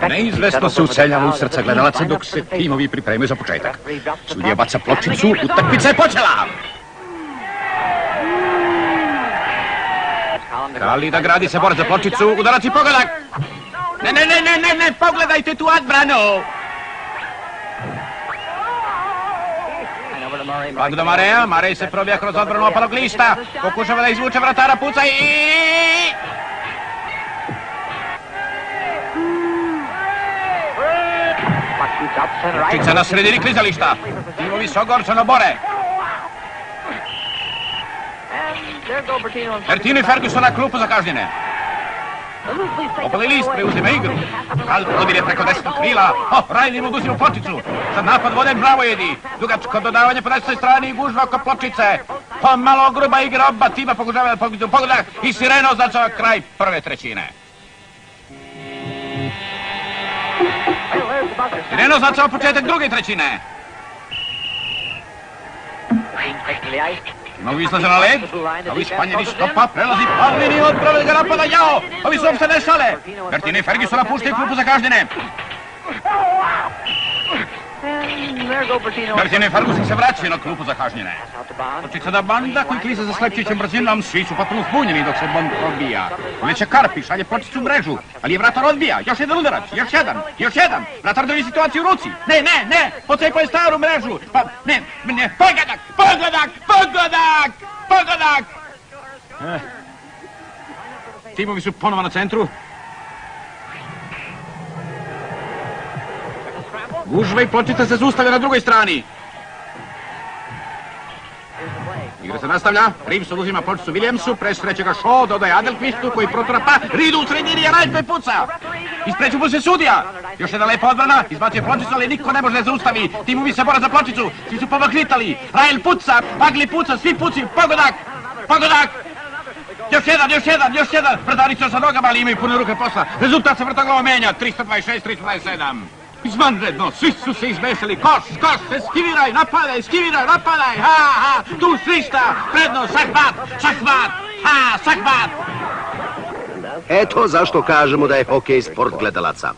Neizvesno se useljava u srca gledalaca dok se timovi pripremaju za početak. Sudija baca pločicu, utakmica je počela! Kalida gradi se bor za pločicu, udarac i pogodak! Ne, pogledajte tu odbranu! Pak do Mareja, Marej se probija kroz odbranu opalog lista, pokušava da izvuče vratara, puca i... Pločica na sredini klizališta, timovi se ogorčano bore. Bertino i Ferguson na klupu za kažnjene. Opali list preuzima igru. Kral prodire preko desnog krila. Riley mu oduzima pločicu. Sad napad vode Bravojedi. Dugačko dodavanje po desnoj strani i gužva oko pločice. Malo gruba igra oba tima pokušava da pokušaju pogodak i sirena označava kraj prve trećine. Sirena označava početak druge trećine. Novi izlaze na led, ovi spanjeni stopa, prelazi pal liniju od prve ga napada, jao! Ovi su uopšte ne šale! Bertino i Ferguson napuštaju klupu za kažnjene. Bertino i Ferguson se vraćaju na klupu za kažnjene. Pločica da Banda koji klize za slepčićem brzinom, svi su potpuno zbunjeni dok se Bond odbija. Uleće Karpi, šalje pločicu u mrežu, ali je vratar odbija. Još jedan udarac, još jedan. Vratar drži situaciju u ruci. Ne, pocepao je staru mrežu. Pa, ne, pogodak! Timovi su ponovo na centru. Gužva i pločica se zaustavlja na drugoj strani. Igra se nastavlja, Reeves oduzima pločicu Williamsu, presreće ga Shaw, dodaje Adelquistu koji protura pa, Reedu u sredini, a Rajpe puca. Ispreću mu se sudija. Još jedna lepa odbrana, izbacuje pločicu, ali niko ne može da zaustavi. Timovi se bora za pločicu, svi su povakritali. Ryle puca, Pagli puca, svi puci, pogodak! Još jedan, vratari su sa nogama, ali imaju pune ruke posla. Rezultat se vrtoglavo menja, 326-327. Izvanredno, svi su se izmesili, koš, eskiviraj, napadaj, tu svišta, predno, šahmat. Eto zašto kažemo da je hokej sport gledalaca.